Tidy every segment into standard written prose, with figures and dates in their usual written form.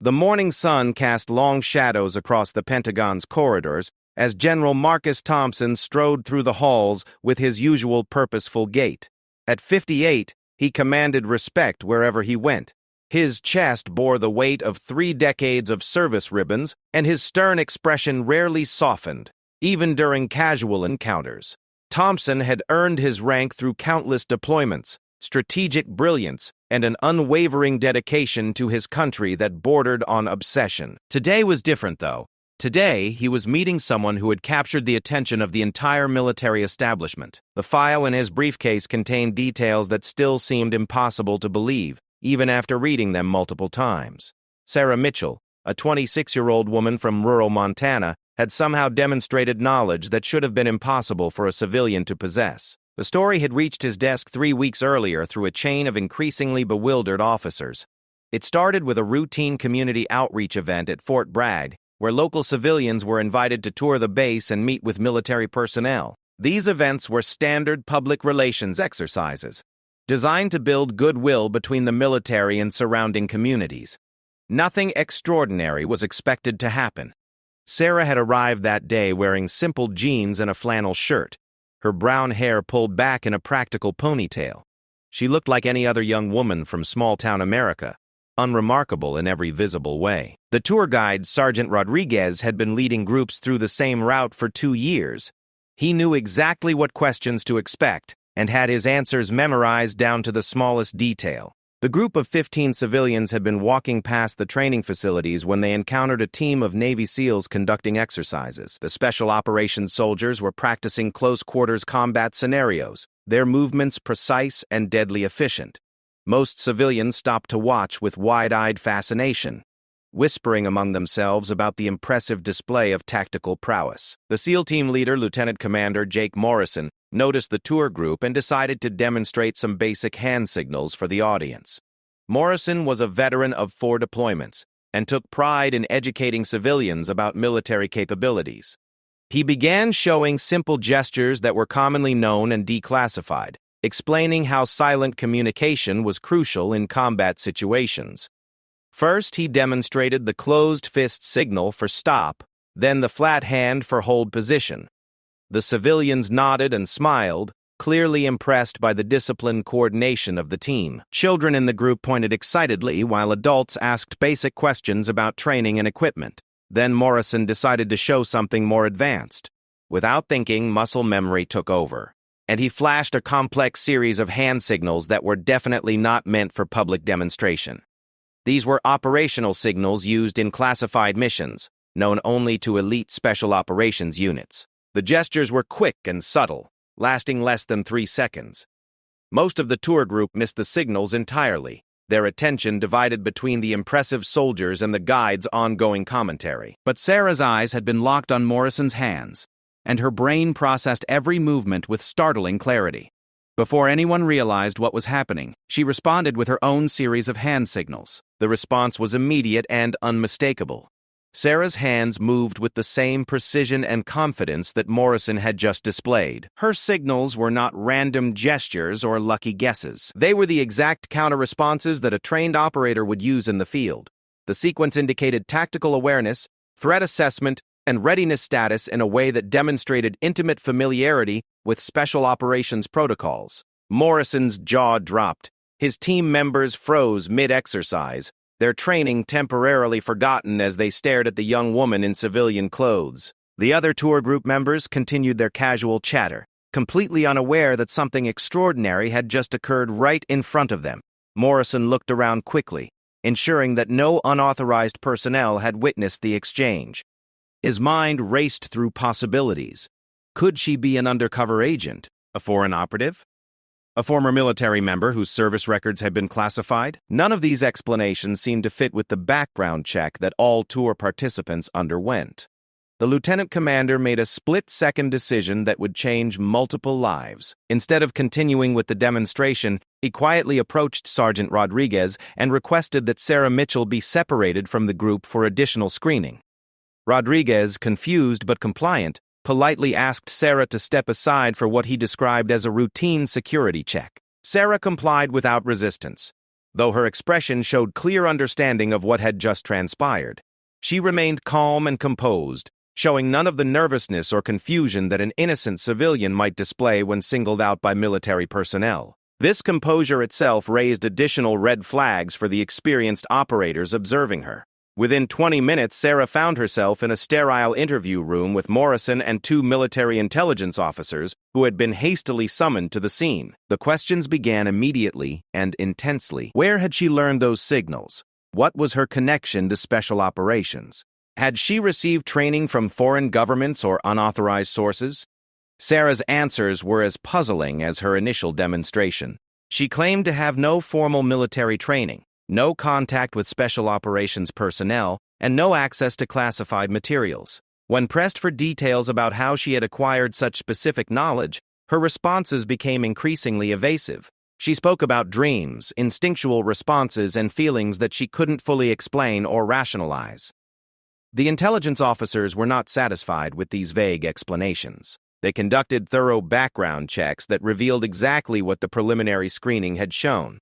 The morning sun cast long shadows across the Pentagon's corridors as General Marcus Thompson strode through the halls with his usual purposeful gait. At 58, he commanded respect wherever he went. His chest bore the weight of 3 decades of service ribbons, and his stern expression rarely softened, even during casual encounters. Thompson had earned his rank through countless deployments, strategic brilliance, and an unwavering dedication to his country that bordered on obsession. Today was different, though. Today, he was meeting someone who had captured the attention of the entire military establishment. The file in his briefcase contained details that still seemed impossible to believe, even after reading them multiple times. Sarah Mitchell, a 26-year-old woman from rural Montana, had somehow demonstrated knowledge that should have been impossible for a civilian to possess. The story had reached his desk 3 weeks earlier through a chain of increasingly bewildered officers. It started with a routine community outreach event at Fort Bragg, where local civilians were invited to tour the base and meet with military personnel. These events were standard public relations exercises, designed to build goodwill between the military and surrounding communities. Nothing extraordinary was expected to happen. Sarah had arrived that day wearing simple jeans and a flannel shirt, her brown hair pulled back in a practical ponytail. She looked like any other young woman from small-town America, unremarkable in every visible way. The tour guide, Sergeant Rodriguez, had been leading groups through the same route for 2 years. He knew exactly what questions to expect and had his answers memorized down to the smallest detail. The group of 15 civilians had been walking past the training facilities when they encountered a team of Navy SEALs conducting exercises. The Special Operations soldiers were practicing close-quarters combat scenarios, their movements precise and deadly efficient. Most civilians stopped to watch with wide-eyed fascination, whispering among themselves about the impressive display of tactical prowess. The SEAL team leader, Lieutenant Commander Jake Morrison, noticed the tour group and decided to demonstrate some basic hand signals for the audience. Morrison was a veteran of 4 deployments and took pride in educating civilians about military capabilities. He began showing simple gestures that were commonly known and declassified, explaining how silent communication was crucial in combat situations. First, he demonstrated the closed fist signal for stop, then the flat hand for hold position. The civilians nodded and smiled, clearly impressed by the disciplined coordination of the team. Children in the group pointed excitedly while adults asked basic questions about training and equipment. Then Morrison decided to show something more advanced. Without thinking, muscle memory took over, and he flashed a complex series of hand signals that were definitely not meant for public demonstration. These were operational signals used in classified missions, known only to elite special operations units. The gestures were quick and subtle, lasting less than 3 seconds. Most of the tour group missed the signals entirely, their attention divided between the impressive soldiers and the guide's ongoing commentary. But Sarah's eyes had been locked on Morrison's hands, and her brain processed every movement with startling clarity. Before anyone realized what was happening, she responded with her own series of hand signals. The response was immediate and unmistakable. Sarah's hands moved with the same precision and confidence that Morrison had just displayed. Her signals were not random gestures or lucky guesses. They were the exact counter-responses that a trained operator would use in the field. The sequence indicated tactical awareness, threat assessment, and readiness status in a way that demonstrated intimate familiarity with special operations protocols. Morrison's jaw dropped. His team members froze mid-exercise, their training temporarily forgotten as they stared at the young woman in civilian clothes. The other tour group members continued their casual chatter, completely unaware that something extraordinary had just occurred right in front of them. Morrison looked around quickly, ensuring that no unauthorized personnel had witnessed the exchange. His mind raced through possibilities. Could she be an undercover agent? A foreign operative? A former military member whose service records had been classified? None of these explanations seemed to fit with the background check that all tour participants underwent. The lieutenant commander made a split-second decision that would change multiple lives. Instead of continuing with the demonstration, he quietly approached Sergeant Rodriguez and requested that Sarah Mitchell be separated from the group for additional screening. Rodriguez, confused but compliant, politely asked Sarah to step aside for what he described as a routine security check. Sarah complied without resistance. though her expression showed clear understanding of what had just transpired. She remained calm and composed, showing none of the nervousness or confusion that an innocent civilian might display when singled out by military personnel. This composure itself raised additional red flags for the experienced operators observing her. Within 20 minutes, Sarah found herself in a sterile interview room with Morrison and 2 military intelligence officers who had been hastily summoned to the scene. The questions began immediately and intensely. Where had she learned those signals? What was her connection to special operations? Had she received training from foreign governments or unauthorized sources? Sarah's answers were as puzzling as her initial demonstration. She claimed to have no formal military training, no contact with special operations personnel, and no access to classified materials. When pressed for details about how she had acquired such specific knowledge, her responses became increasingly evasive. She spoke about dreams, instinctual responses, and feelings that she couldn't fully explain or rationalize. The intelligence officers were not satisfied with these vague explanations. They conducted thorough background checks that revealed exactly what the preliminary screening had shown.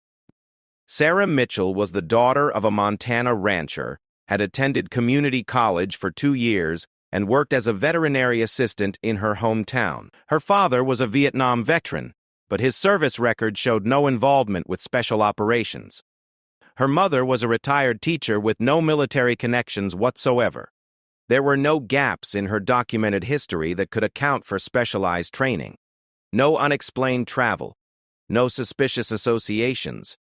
Sarah Mitchell was the daughter of a Montana rancher, had attended community college for 2 years, and worked as a veterinary assistant in her hometown. Her father was a Vietnam veteran, but his service record showed no involvement with special operations. Her mother was a retired teacher with no military connections whatsoever. There were no gaps in her documented history that could account for specialized training. No unexplained travel, no suspicious associations,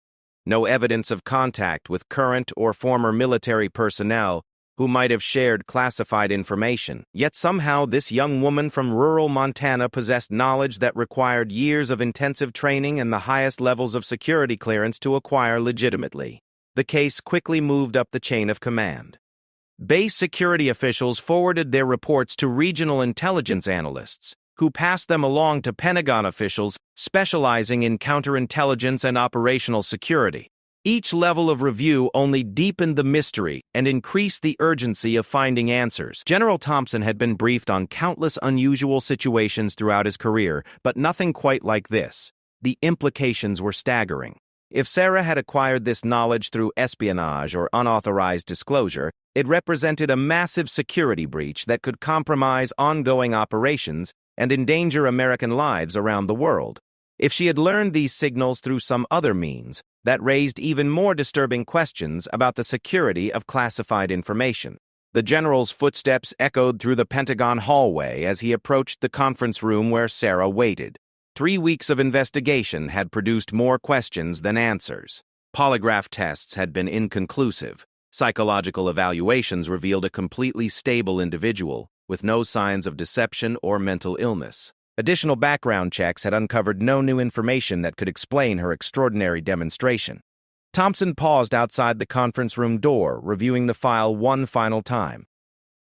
no evidence of contact with current or former military personnel who might have shared classified information. Yet somehow this young woman from rural Montana possessed knowledge that required years of intensive training and the highest levels of security clearance to acquire legitimately. The case quickly moved up the chain of command. Base security officials forwarded their reports to regional intelligence analysts, who passed them along to Pentagon officials specializing in counterintelligence and operational security. Each level of review only deepened the mystery and increased the urgency of finding answers. General Thompson had been briefed on countless unusual situations throughout his career, but nothing quite like this. The implications were staggering. If Sarah had acquired this knowledge through espionage or unauthorized disclosure, it represented a massive security breach that could compromise ongoing operations and endanger American lives around the world. If she had learned these signals through some other means, that raised even more disturbing questions about the security of classified information. The general's footsteps echoed through the Pentagon hallway as he approached the conference room where Sarah waited. 3 weeks of investigation had produced more questions than answers. Polygraph tests had been inconclusive. Psychological evaluations revealed a completely stable individual, with no signs of deception or mental illness. Additional background checks had uncovered no new information that could explain her extraordinary demonstration. Thompson paused outside the conference room door, reviewing the file one final time.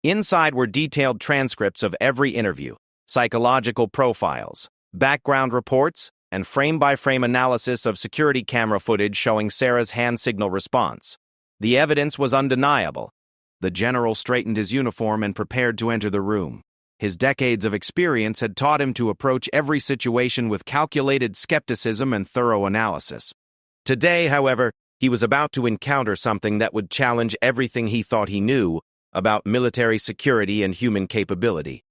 Inside were detailed transcripts of every interview, psychological profiles, background reports, and frame-by-frame analysis of security camera footage showing Sarah's hand signal response. The evidence was undeniable. The general straightened his uniform and prepared to enter the room. His decades of experience had taught him to approach every situation with calculated skepticism and thorough analysis. Today, however, he was about to encounter something that would challenge everything he thought he knew about military security and human capability.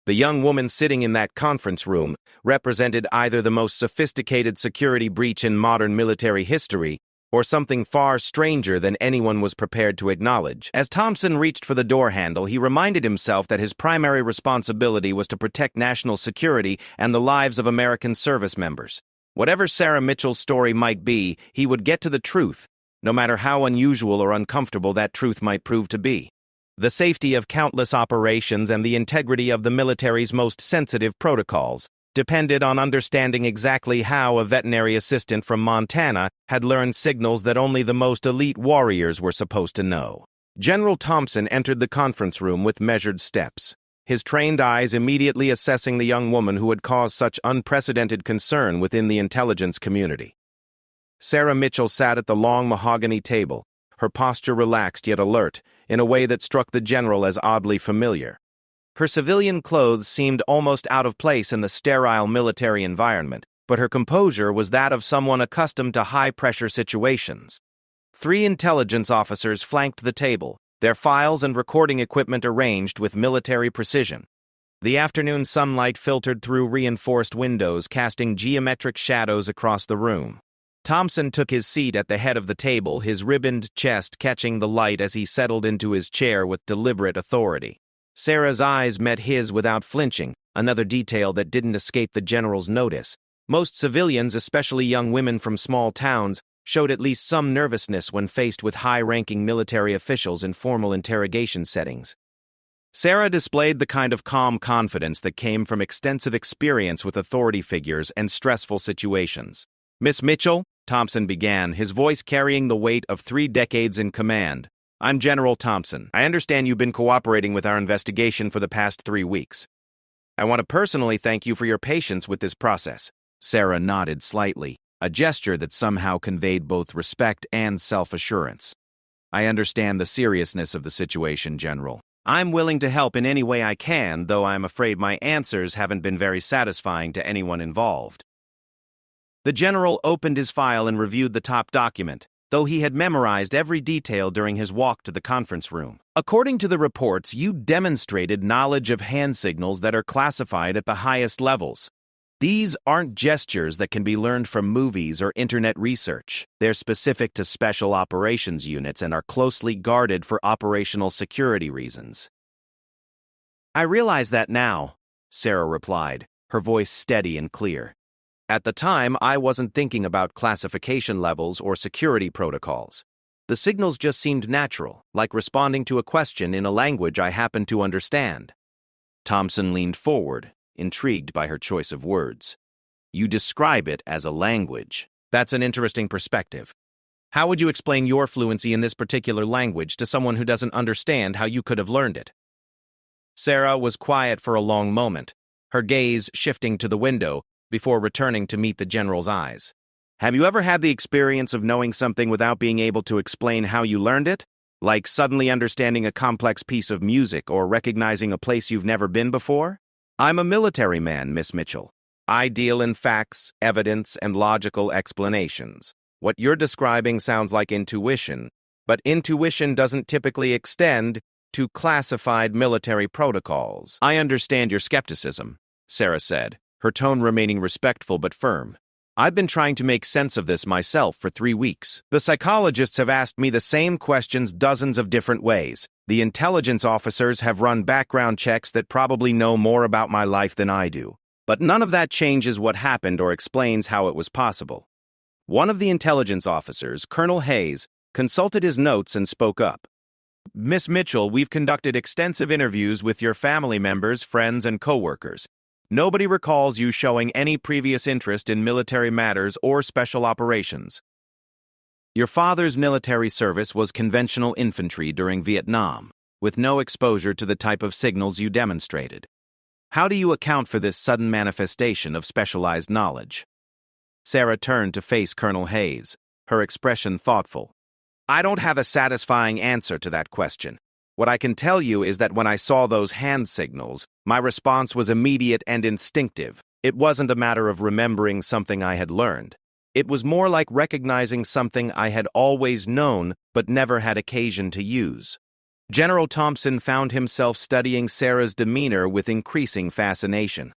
The young woman sitting in that conference room represented either the most sophisticated security breach in modern military history or something far stranger than anyone was prepared to acknowledge. As Thompson reached for the door handle, he reminded himself that his primary responsibility was to protect national security and the lives of American service members. Whatever Sarah Mitchell's story might be, he would get to the truth, no matter how unusual or uncomfortable that truth might prove to be. The safety of countless operations and the integrity of the military's most sensitive protocols depended on understanding exactly how a veterinary assistant from Montana had learned signals that only the most elite warriors were supposed to know. General Thompson entered the conference room with measured steps, his trained eyes immediately assessing the young woman who had caused such unprecedented concern within the intelligence community. Sarah Mitchell sat at the long mahogany table, her posture relaxed yet alert, in a way that struck the general as oddly familiar. Her civilian clothes seemed almost out of place in the sterile military environment, but her composure was that of someone accustomed to high-pressure situations. 3 intelligence officers flanked the table, their files and recording equipment arranged with military precision. The afternoon sunlight filtered through reinforced windows, casting geometric shadows across the room. Thompson took his seat at the head of the table, his ribboned chest catching the light as he settled into his chair with deliberate authority. Sarah's eyes met his without flinching, another detail that didn't escape the general's notice. Most civilians, especially young women from small towns, showed at least some nervousness when faced with high-ranking military officials in formal interrogation settings. Sarah displayed the kind of calm confidence that came from extensive experience with authority figures and stressful situations. "Miss Mitchell," Thompson began, his voice carrying the weight of 3 decades in command. "I'm General Thompson. I understand you've been cooperating with our investigation for the past 3 weeks. I want to personally thank you for your patience with this process." Sarah nodded slightly, a gesture that somehow conveyed both respect and self-assurance. "I understand the seriousness of the situation, General. I'm willing to help in any way I can, though I'm afraid my answers haven't been very satisfying to anyone involved." The general opened his file and reviewed the top document, though he had memorized every detail during his walk to the conference room. "According to the reports, you demonstrated knowledge of hand signals that are classified at the highest levels. These aren't gestures that can be learned from movies or internet research. They're specific to special operations units and are closely guarded for operational security reasons." "I realize that now," Sarah replied, her voice steady and clear. "At the time, I wasn't thinking about classification levels or security protocols. The signals just seemed natural, like responding to a question in a language I happened to understand." Thompson leaned forward, intrigued by her choice of words. "You describe it as a language. That's an interesting perspective. How would you explain your fluency in this particular language to someone who doesn't understand how you could have learned it?" Sarah was quiet for a long moment, her gaze shifting to the window before returning to meet the general's eyes. "Have you ever had the experience of knowing something without being able to explain how you learned it? Like suddenly understanding a complex piece of music or recognizing a place you've never been before? I'm a military man, Miss Mitchell. I deal in facts, evidence, and logical explanations. What you're describing sounds like intuition, but intuition doesn't typically extend to classified military protocols." "I understand your skepticism," Sarah said, her tone remaining respectful but firm. "I've been trying to make sense of this myself for 3 weeks. The psychologists have asked me the same questions dozens of different ways. The intelligence officers have run background checks that probably know more about my life than I do. But none of that changes what happened or explains how it was possible." One of the intelligence officers, Colonel Hayes, consulted his notes and spoke up. "Miss Mitchell, we've conducted extensive interviews with your family members, friends, and co-workers. Nobody recalls you showing any previous interest in military matters or special operations. Your father's military service was conventional infantry during Vietnam, with no exposure to the type of signals you demonstrated. How do you account for this sudden manifestation of specialized knowledge?" Sarah turned to face Colonel Hayes, her expression thoughtful. "I don't have a satisfying answer to that question. What I can tell you is that when I saw those hand signals, my response was immediate and instinctive. It wasn't a matter of remembering something I had learned. It was more like recognizing something I had always known but never had occasion to use." General Thompson found himself studying Sarah's demeanor with increasing fascination.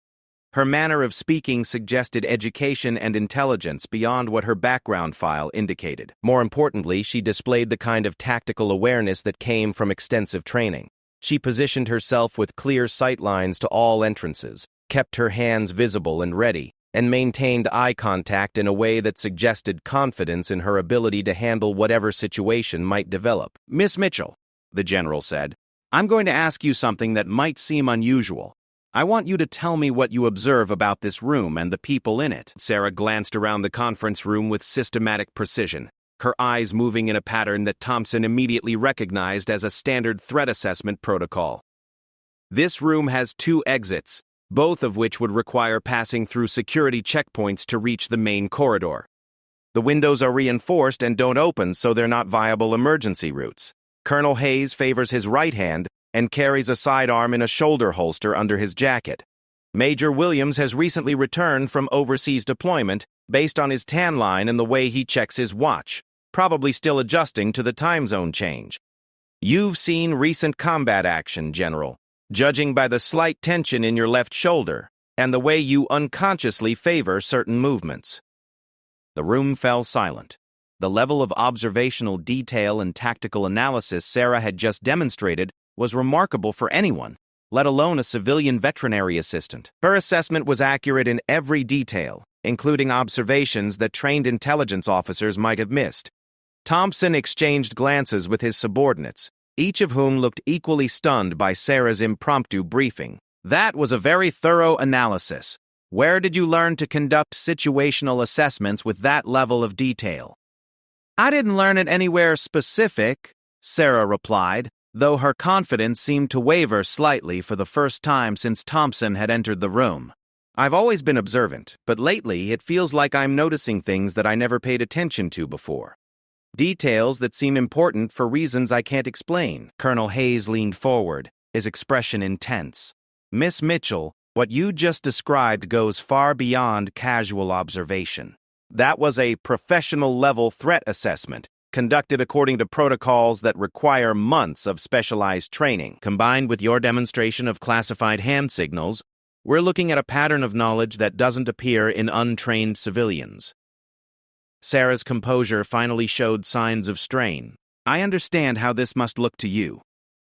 Her manner of speaking suggested education and intelligence beyond what her background file indicated. More importantly, she displayed the kind of tactical awareness that came from extensive training. She positioned herself with clear sightlines to all entrances, kept her hands visible and ready, and maintained eye contact in a way that suggested confidence in her ability to handle whatever situation might develop. "Miss Mitchell," the general said, "I'm going to ask you something that might seem unusual. I want you to tell me what you observe about this room and the people in it." Sarah glanced around the conference room with systematic precision, her eyes moving in a pattern that Thompson immediately recognized as a standard threat assessment protocol. "This room has 2 exits, both of which would require passing through security checkpoints to reach the main corridor. The windows are reinforced and don't open, so they're not viable emergency routes. Colonel Hayes favors his right hand and carries a sidearm in a shoulder holster under his jacket. Major Williams has recently returned from overseas deployment based on his tan line and the way he checks his watch, probably still adjusting to the time zone change. You've seen recent combat action, General, judging by the slight tension in your left shoulder and the way you unconsciously favor certain movements. The room fell silent. The level of observational detail and tactical analysis Sarah had just demonstrated was remarkable for anyone, let alone a civilian veterinary assistant. Her assessment was accurate in every detail, including observations that trained intelligence officers might have missed. Thompson exchanged glances with his subordinates, each of whom looked equally stunned by Sarah's impromptu briefing. That was a very thorough analysis. Where did you learn to conduct situational assessments with that level of detail? I didn't learn it anywhere specific, Sarah replied, though her confidence seemed to waver slightly for the first time since Thompson had entered the room. I've always been observant, but lately it feels like I'm noticing things that I never paid attention to before. Details that seem important for reasons I can't explain. Colonel Hayes leaned forward, his expression intense. Miss Mitchell, what you just described goes far beyond casual observation. That was a professional-level threat assessment, conducted according to protocols that require months of specialized training. Combined with your demonstration of classified hand signals, we're looking at a pattern of knowledge that doesn't appear in untrained civilians. Sarah's composure finally showed signs of strain. I understand how this must look to you.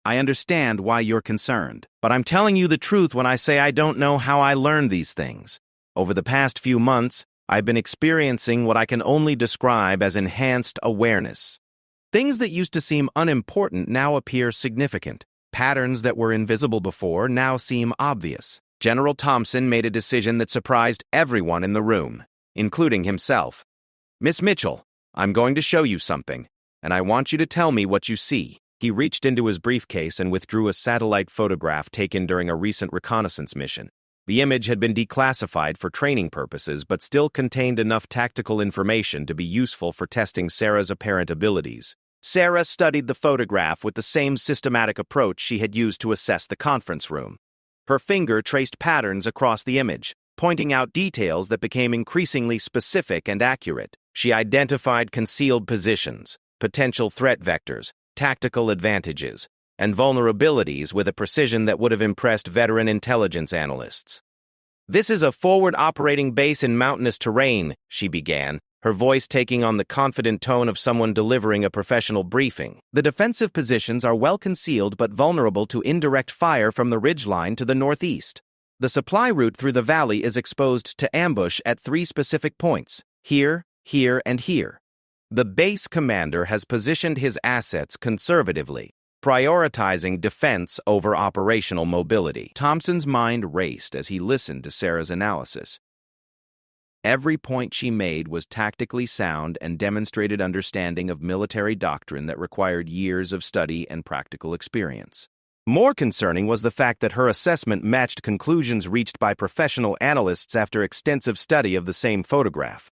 I understand why you're concerned. But I'm telling you the truth when I say I don't know how I learned these things. Over the past few months, I've been experiencing what I can only describe as enhanced awareness. Things that used to seem unimportant now appear significant. Patterns that were invisible before now seem obvious. General Thompson made a decision that surprised everyone in the room, including himself. Miss Mitchell, I'm going to show you something, and I want you to tell me what you see. He reached into his briefcase and withdrew a satellite photograph taken during a recent reconnaissance mission. The image had been declassified for training purposes, but still contained enough tactical information to be useful for testing Sarah's apparent abilities. Sarah studied the photograph with the same systematic approach she had used to assess the conference room. Her finger traced patterns across the image, pointing out details that became increasingly specific and accurate. She identified concealed positions, potential threat vectors, tactical advantages, and vulnerabilities with a precision that would have impressed veteran intelligence analysts. This is a forward operating base in mountainous terrain, she began, her voice taking on the confident tone of someone delivering a professional briefing. The defensive positions are well concealed but vulnerable to indirect fire from the ridgeline to the northeast. The supply route through the valley is exposed to ambush at 3 specific points, here, here, and here. The base commander has positioned his assets conservatively, prioritizing defense over operational mobility. Thompson's mind raced as he listened to Sarah's analysis. Every point she made was tactically sound and demonstrated understanding of military doctrine that required years of study and practical experience. More concerning was the fact that her assessment matched conclusions reached by professional analysts after extensive study of the same photograph.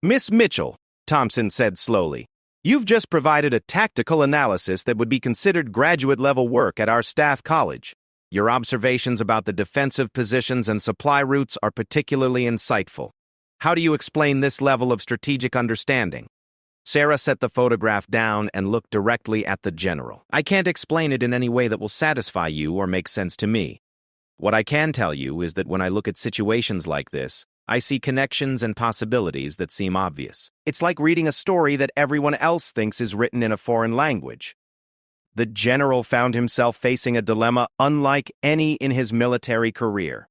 Miss Mitchell, Thompson said slowly, you've just provided a tactical analysis that would be considered graduate-level work at our staff college. Your observations about the defensive positions and supply routes are particularly insightful. How do you explain this level of strategic understanding? Sarah set the photograph down and looked directly at the general. I can't explain it in any way that will satisfy you or make sense to me. What I can tell you is that when I look at situations like this, I see connections and possibilities that seem obvious. It's like reading a story that everyone else thinks is written in a foreign language. The general found himself facing a dilemma unlike any in his military career.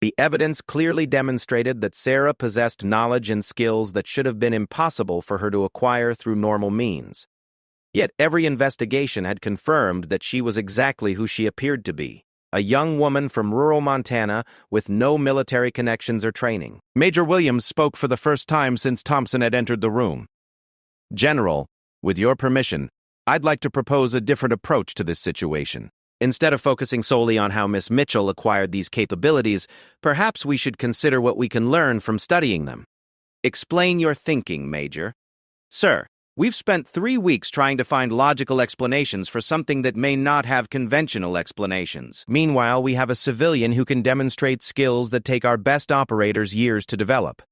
The evidence clearly demonstrated that Sarah possessed knowledge and skills that should have been impossible for her to acquire through normal means. Yet every investigation had confirmed that she was exactly who she appeared to be. A young woman from rural Montana with no military connections or training. Major Williams spoke for the first time since Thompson had entered the room. General, with your permission, I'd like to propose a different approach to this situation. Instead of focusing solely on how Miss Mitchell acquired these capabilities, perhaps we should consider what we can learn from studying them. Explain your thinking, Major. Sir, We've spent 3 weeks trying to find logical explanations for something that may not have conventional explanations. Meanwhile, we have a civilian who can demonstrate skills that take our best operators years to develop.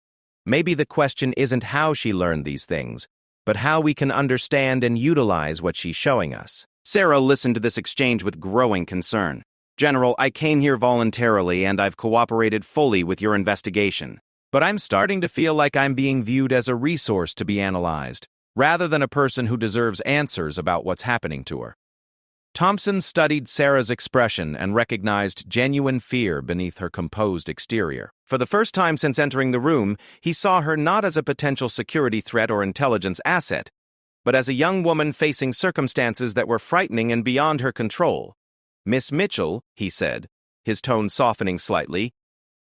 Maybe the question isn't how she learned these things, but how we can understand and utilize what she's showing us. Sarah listened to this exchange with growing concern. General, I came here voluntarily and I've cooperated fully with your investigation. But I'm starting to feel like I'm being viewed as a resource to be analyzed, rather than a person who deserves answers about what's happening to her. Thompson studied Sarah's expression and recognized genuine fear beneath her composed exterior. For the first time since entering the room, he saw her not as a potential security threat or intelligence asset, but as a young woman facing circumstances that were frightening and beyond her control. "Miss Mitchell," he said, his tone softening slightly,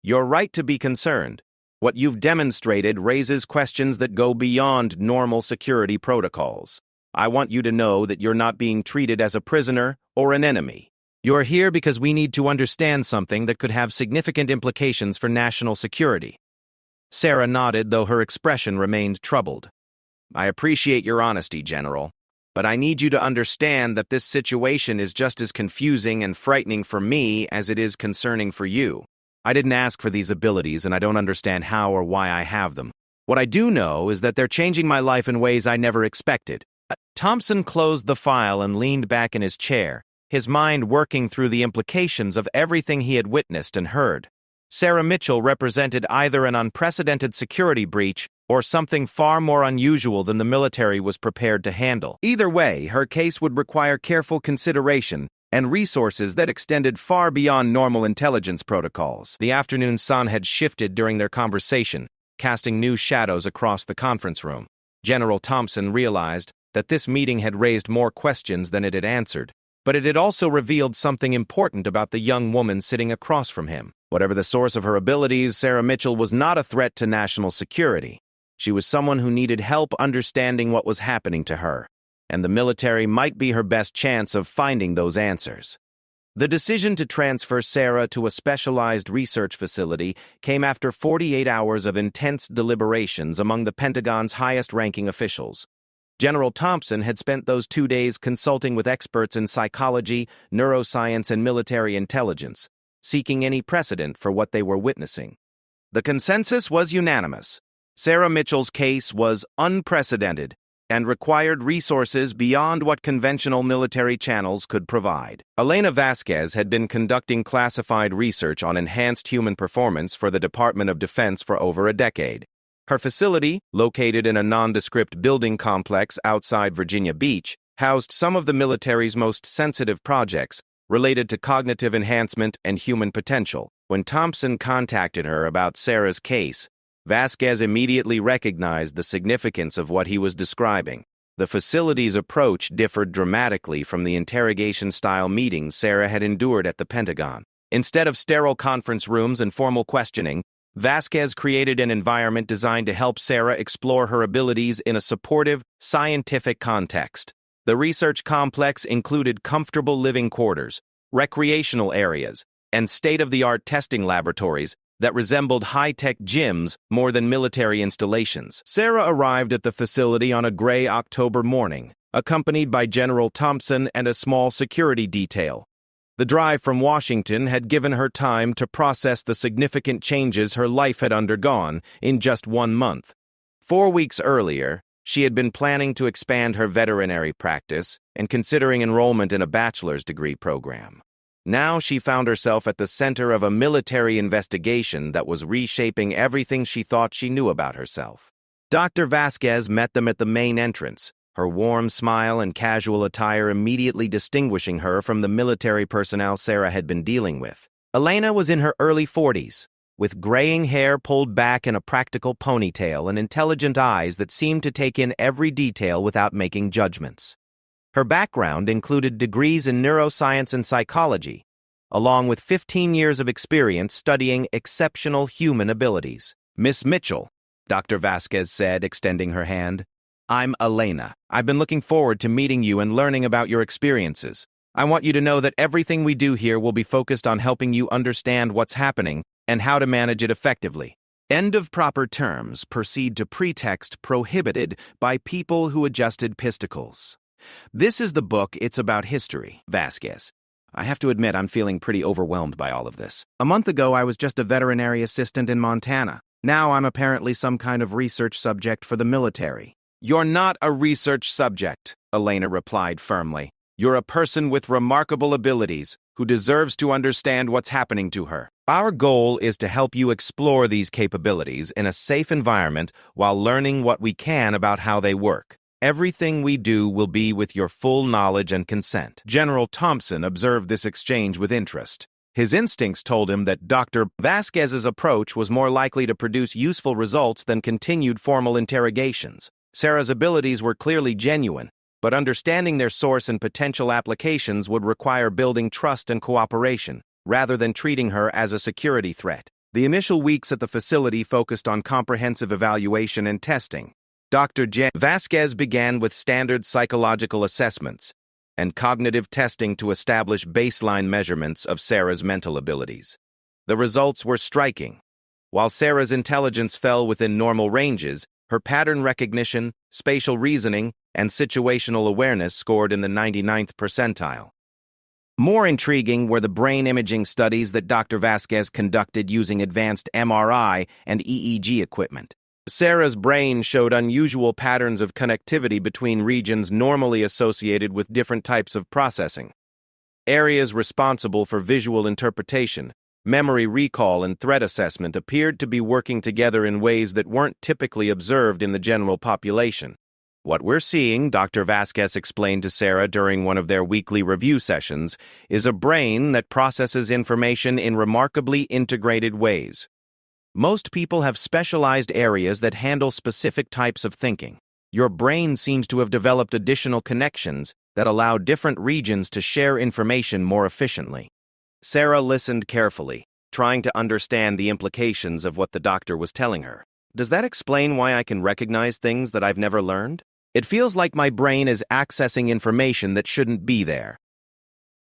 "you're right to be concerned. What you've demonstrated raises questions that go beyond normal security protocols. I want you to know that you're not being treated as a prisoner or an enemy. You're here because we need to understand something that could have significant implications for national security." Sarah nodded, though her expression remained troubled. "I appreciate your honesty, General, but I need you to understand that this situation is just as confusing and frightening for me as it is concerning for you. I didn't ask for these abilities, and I don't understand how or why I have them. What I do know is that they're changing my life in ways I never expected." Thompson closed the file and leaned back in his chair, his mind working through the implications of everything he had witnessed and heard. Sarah Mitchell represented either an unprecedented security breach or something far more unusual than the military was prepared to handle. Either way, her case would require careful consideration and resources that extended far beyond normal intelligence protocols. The afternoon sun had shifted during their conversation, casting new shadows across the conference room. General Thompson realized that this meeting had raised more questions than it had answered, but it had also revealed something important about the young woman sitting across from him. Whatever the source of her abilities, Sarah Mitchell was not a threat to national security. She was someone who needed help understanding what was happening to her, and the military might be her best chance of finding those answers. The decision to transfer Sarah to a specialized research facility came after 48 hours of intense deliberations among the Pentagon's highest-ranking officials. General Thompson had spent those 2 days consulting with experts in psychology, neuroscience, and military intelligence, seeking any precedent for what they were witnessing. The consensus was unanimous. Sarah Mitchell's case was unprecedented and required resources beyond what conventional military channels could provide. Elena Vasquez had been conducting classified research on enhanced human performance for the Department of Defense for over a decade. Her facility, located in a nondescript building complex outside Virginia Beach, housed some of the military's most sensitive projects related to cognitive enhancement and human potential. When Thompson contacted her about Sarah's case, Vasquez immediately recognized the significance of what he was describing. The facility's approach differed dramatically from the interrogation-style meetings Sarah had endured at the Pentagon. Instead of sterile conference rooms and formal questioning, Vasquez created an environment designed to help Sarah explore her abilities in a supportive, scientific context. The research complex included comfortable living quarters, recreational areas, and state-of-the-art testing laboratories that resembled high-tech gyms more than military installations. Sarah arrived at the facility on a gray October morning, accompanied by General Thompson and a small security detail. The drive from Washington had given her time to process the significant changes her life had undergone in just 1 month. 4 weeks earlier, she had been planning to expand her veterinary practice and considering enrollment in a bachelor's degree program. Now she found herself at the center of a military investigation that was reshaping everything she thought she knew about herself. Dr. Vasquez met them at the main entrance, her warm smile and casual attire immediately distinguishing her from the military personnel Sarah had been dealing with. Elena was in her early 40s, with graying hair pulled back in a practical ponytail and intelligent eyes that seemed to take in every detail without making judgments. Her background included degrees in neuroscience and psychology, along with 15 years of experience studying exceptional human abilities. "Miss Mitchell," Dr. Vasquez said, extending her hand. "I'm Elena. I've been looking forward to meeting you and learning about your experiences. I want you to know that everything we do here will be focused on helping you understand what's happening and how to manage it effectively. End of proper terms proceed to pretext prohibited by people who adjusted pisticles. This is the book. It's about history. Vasquez. I have to admit I'm feeling pretty overwhelmed by all of this. A month ago I was just a veterinary assistant in Montana. Now I'm apparently some kind of research subject for the military. You're not a research subject, Elena replied firmly. You're a person with remarkable abilities who deserves to understand what's happening to her. Our goal is to help you explore these capabilities in a safe environment while learning what we can about how they work. Everything we do will be with your full knowledge and consent. General Thompson observed this exchange with interest. His instincts told him that Dr. Vasquez's approach was more likely to produce useful results than continued formal interrogations. Sarah's abilities were clearly genuine, but understanding their source and potential applications would require building trust and cooperation, rather than treating her as a security threat. The initial weeks at the facility focused on comprehensive evaluation and testing. Dr. Vasquez began with standard psychological assessments and cognitive testing to establish baseline measurements of Sarah's mental abilities. The results were striking. While Sarah's intelligence fell within normal ranges, her pattern recognition, spatial reasoning, and situational awareness scored in the 99th percentile. More intriguing were the brain imaging studies that Dr. Vasquez conducted using advanced MRI and EEG equipment. Sarah's brain showed unusual patterns of connectivity between regions normally associated with different types of processing. Areas responsible for visual interpretation, memory recall, and threat assessment appeared to be working together in ways that weren't typically observed in the general population. What we're seeing, Dr. Vasquez explained to Sarah during one of their weekly review sessions, is a brain that processes information in remarkably integrated ways. Most people have specialized areas that handle specific types of thinking. Your brain seems to have developed additional connections that allow different regions to share information more efficiently. Sarah listened carefully, trying to understand the implications of what the doctor was telling her. Does that explain why I can recognize things that I've never learned? It feels like my brain is accessing information that shouldn't be there.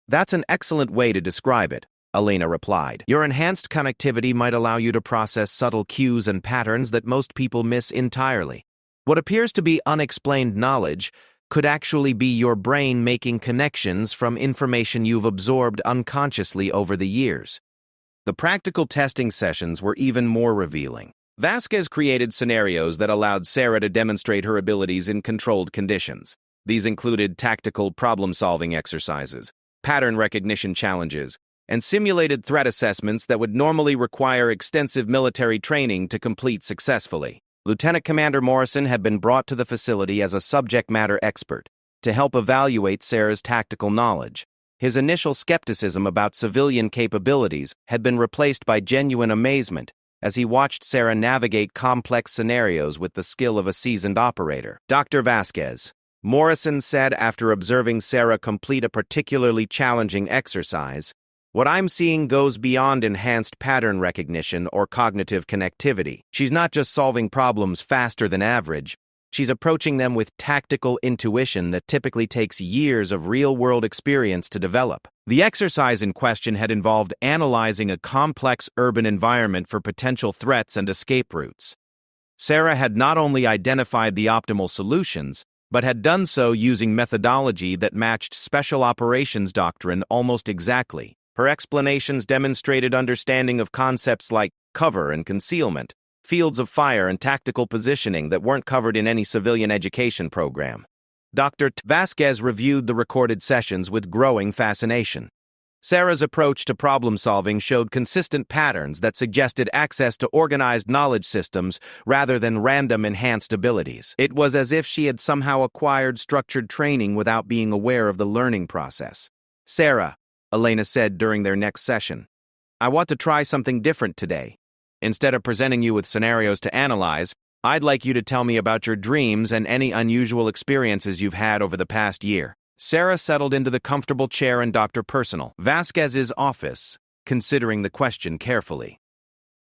That's an excellent way to describe it, Elena replied. Your enhanced connectivity might allow you to process subtle cues and patterns that most people miss entirely. What appears to be unexplained knowledge could actually be your brain making connections from information you've absorbed unconsciously over the years. The practical testing sessions were even more revealing. Vasquez created scenarios that allowed Sarah to demonstrate her abilities in controlled conditions. These included tactical problem-solving exercises, pattern recognition challenges, and simulated threat assessments that would normally require extensive military training to complete successfully. Lieutenant Commander Morrison had been brought to the facility as a subject matter expert to help evaluate Sarah's tactical knowledge. His initial skepticism about civilian capabilities had been replaced by genuine amazement as he watched Sarah navigate complex scenarios with the skill of a seasoned operator. Dr. Vasquez, Morrison said after observing Sarah complete a particularly challenging exercise, what I'm seeing goes beyond enhanced pattern recognition or cognitive connectivity. She's not just solving problems faster than average, she's approaching them with tactical intuition that typically takes years of real-world experience to develop. The exercise in question had involved analyzing a complex urban environment for potential threats and escape routes. Sarah had not only identified the optimal solutions, but had done so using methodology that matched special operations doctrine almost exactly. Her explanations demonstrated understanding of concepts like cover and concealment, fields of fire and tactical positioning that weren't covered in any civilian education program. Dr. Vasquez reviewed the recorded sessions with growing fascination. Sarah's approach to problem-solving showed consistent patterns that suggested access to organized knowledge systems rather than random enhanced abilities. It was as if she had somehow acquired structured training without being aware of the learning process. Sarah, Elena said during their next session, I want to try something different today. Instead of presenting you with scenarios to analyze, I'd like you to tell me about your dreams and any unusual experiences you've had over the past year. Sarah settled into the comfortable chair in Dr. Personal Vasquez's office, considering the question carefully.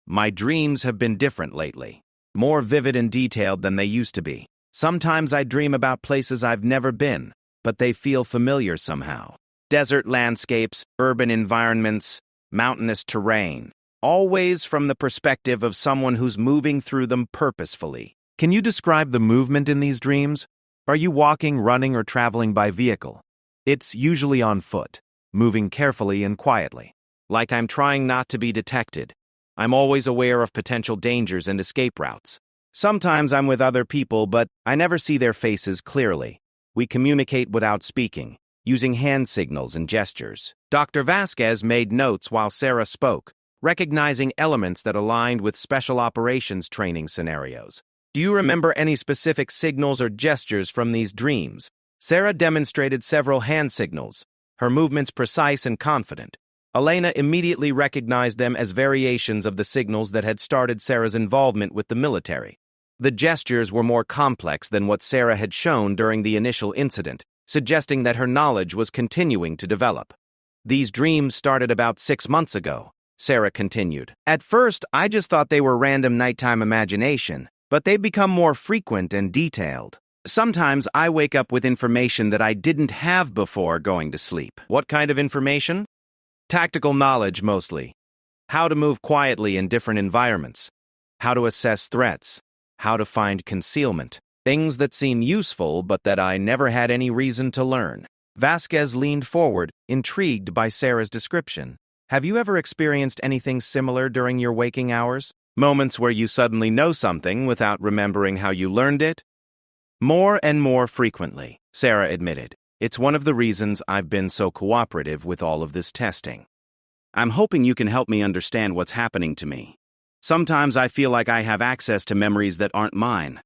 My dreams have been different lately, more vivid and detailed than they used to be. Sometimes I dream about places I've never been, but they feel familiar somehow. Desert landscapes, urban environments, mountainous terrain. always from the perspective of someone who's moving through them purposefully. Can you describe the movement in these dreams? Are you walking, running, or traveling by vehicle? It's usually on foot, moving carefully and quietly, like I'm trying not to be detected. I'm always aware of potential dangers and escape routes. Sometimes I'm with other people, but I never see their faces clearly. We communicate without speaking, using hand signals and gestures. Dr. Vasquez made notes while Sarah spoke, recognizing elements that aligned with special operations training scenarios. Do you remember any specific signals or gestures from these dreams? Sarah demonstrated several hand signals, her movements precise and confident. Elena immediately recognized them as variations of the signals that had started Sarah's involvement with the military. The gestures were more complex than what Sarah had shown during the initial incident, suggesting that her knowledge was continuing to develop. These dreams started about 6 months ago, Sarah continued. At first, I just thought they were random nighttime imagination, but they've become more frequent and detailed. Sometimes I wake up with information that I didn't have before going to sleep. What kind of information? Tactical knowledge, mostly. How to move quietly in different environments. How to assess threats. How to find concealment. Things that seem useful, but that I never had any reason to learn. Vasquez leaned forward, intrigued by Sarah's description. Have you ever experienced anything similar during your waking hours? Moments where you suddenly know something without remembering how you learned it? More and more frequently, Sarah admitted. It's one of the reasons I've been so cooperative with all of this testing. I'm hoping you can help me understand what's happening to me. Sometimes I feel like I have access to memories that aren't mine.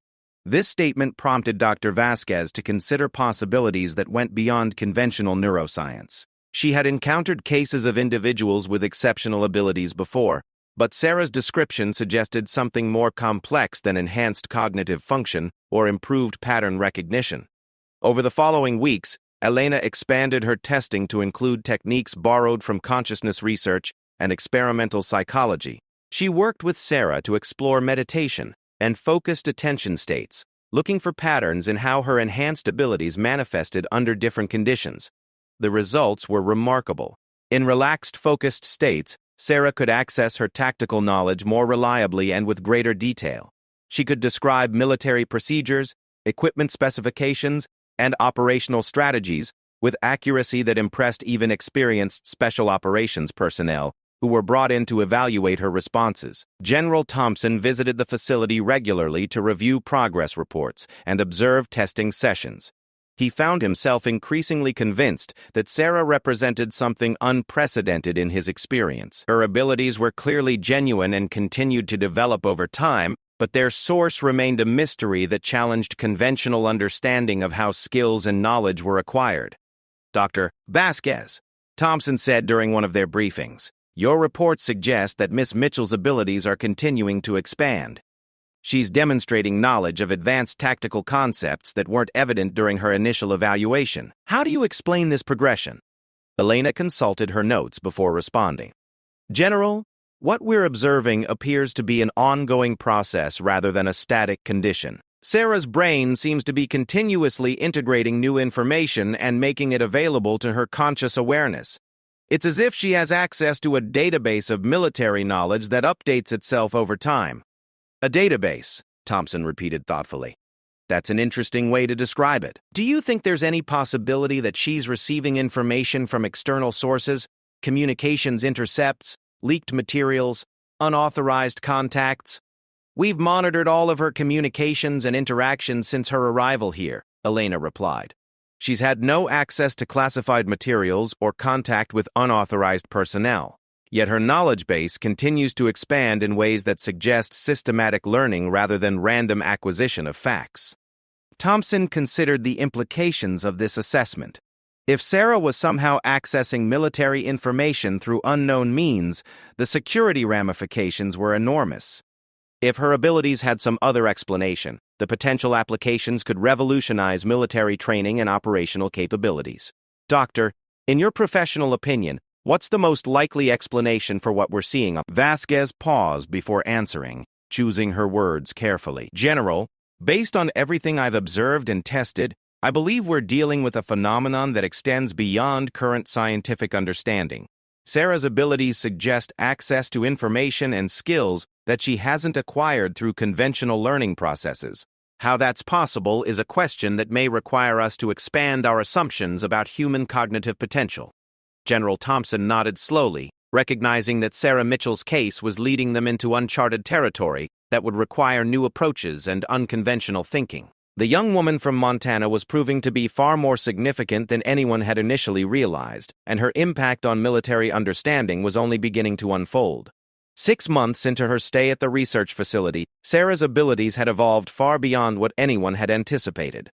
This statement prompted Dr. Vasquez to consider possibilities that went beyond conventional neuroscience. She had encountered cases of individuals with exceptional abilities before, but Sarah's description suggested something more complex than enhanced cognitive function or improved pattern recognition. Over the following weeks, Elena expanded her testing to include techniques borrowed from consciousness research and experimental psychology. She worked with Sarah to explore meditation and focused attention states, looking for patterns in how her enhanced abilities manifested under different conditions. The results were remarkable. In relaxed, focused states, Sarah could access her tactical knowledge more reliably and with greater detail. She could describe military procedures, equipment specifications, and operational strategies with accuracy that impressed even experienced special operations personnel who were brought in to evaluate her responses. General Thompson visited the facility regularly to review progress reports and observe testing sessions. He found himself increasingly convinced that Sarah represented something unprecedented in his experience. Her abilities were clearly genuine and continued to develop over time, but their source remained a mystery that challenged conventional understanding of how skills and knowledge were acquired. Dr. Vasquez, Thompson said during one of their briefings, "Your reports suggest that Miss Mitchell's abilities are continuing to expand. She's demonstrating knowledge of advanced tactical concepts that weren't evident during her initial evaluation. How do you explain this progression?" Elena consulted her notes before responding. "General, what we're observing appears to be an ongoing process rather than a static condition. Sarah's brain seems to be continuously integrating new information and making it available to her conscious awareness. It's as if she has access to a database of military knowledge that updates itself over time." "A database," Thompson repeated thoughtfully. "That's an interesting way to describe it. Do you think there's any possibility that she's receiving information from external sources, communications intercepts, leaked materials, unauthorized contacts?" "We've monitored all of her communications and interactions since her arrival here," Elena replied. "She's had no access to classified materials or contact with unauthorized personnel. Yet her knowledge base continues to expand in ways that suggest systematic learning rather than random acquisition of facts." Thompson considered the implications of this assessment. If Sarah was somehow accessing military information through unknown means, the security ramifications were enormous. If her abilities had some other explanation, the potential applications could revolutionize military training and operational capabilities. Doctor, in your professional opinion, what's the most likely explanation for what we're seeing? Vasquez paused before answering, choosing her words carefully. "General, based on everything I've observed and tested, I believe we're dealing with a phenomenon that extends beyond current scientific understanding. Sarah's abilities suggest access to information and skills that she hasn't acquired through conventional learning processes. How that's possible is a question that may require us to expand our assumptions about human cognitive potential. General Thompson nodded slowly, recognizing that Sarah Mitchell's case was leading them into uncharted territory that would require new approaches and unconventional thinking. The young woman from Montana was proving to be far more significant than anyone had initially realized, and her impact on military understanding was only beginning to unfold. 6 months into her stay at the research facility, Sarah's abilities had evolved far beyond what anyone had anticipated.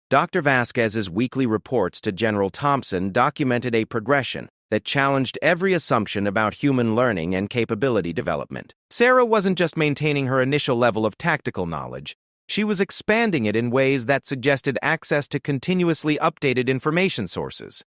Dr. Vasquez's weekly reports to General Thompson documented a progression that challenged every assumption about human learning and capability development. Sarah wasn't just maintaining her initial level of tactical knowledge, she was expanding it in ways that suggested access to continuously updated information sources.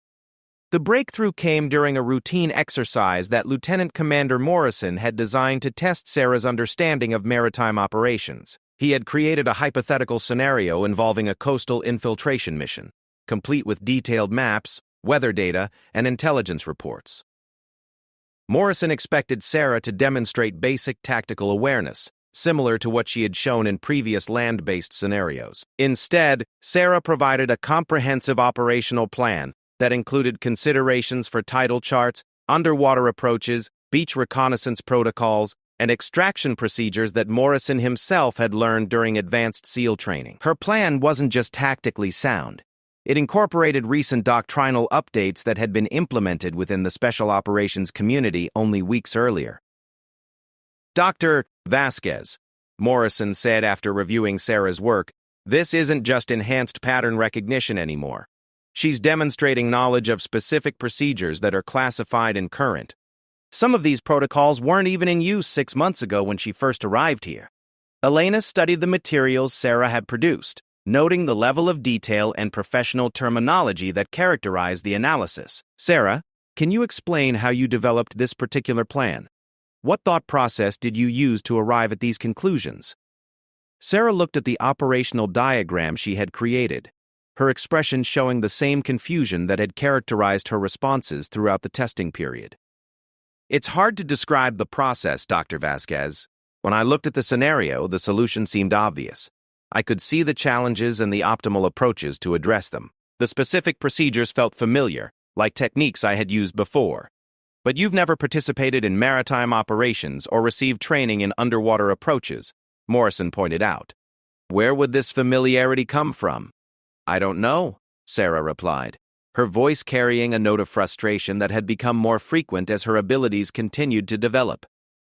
The breakthrough came during a routine exercise that Lieutenant Commander Morrison had designed to test Sarah's understanding of maritime operations. He had created a hypothetical scenario involving a coastal infiltration mission, complete with detailed maps, weather data, and intelligence reports. Morrison expected Sarah to demonstrate basic tactical awareness, similar to what she had shown in previous land-based scenarios. Instead, Sarah provided a comprehensive operational plan that included considerations for tidal charts, underwater approaches, beach reconnaissance protocols, and extraction procedures that Morrison himself had learned during advanced SEAL training. Her plan wasn't just tactically sound. It incorporated recent doctrinal updates that had been implemented within the Special Operations community only weeks earlier. Dr. Vasquez, Morrison said after reviewing Sarah's work, this isn't just enhanced pattern recognition anymore. She's demonstrating knowledge of specific procedures that are classified and current. Some of these protocols weren't even in use 6 months ago when she first arrived here. Elena studied the materials Sarah had produced, noting the level of detail and professional terminology that characterized the analysis. Sarah, can you explain how you developed this particular plan? What thought process did you use to arrive at these conclusions? Sarah looked at the operational diagram she had created, her expression showing the same confusion that had characterized her responses throughout the testing period. It's hard to describe the process, Dr. Vasquez. When I looked at the scenario, the solution seemed obvious. I could see the challenges and the optimal approaches to address them. The specific procedures felt familiar, like techniques I had used before. But you've never participated in maritime operations or received training in underwater approaches, Morrison pointed out. Where would this familiarity come from? I don't know, Sarah replied, her voice carrying a note of frustration that had become more frequent as her abilities continued to develop.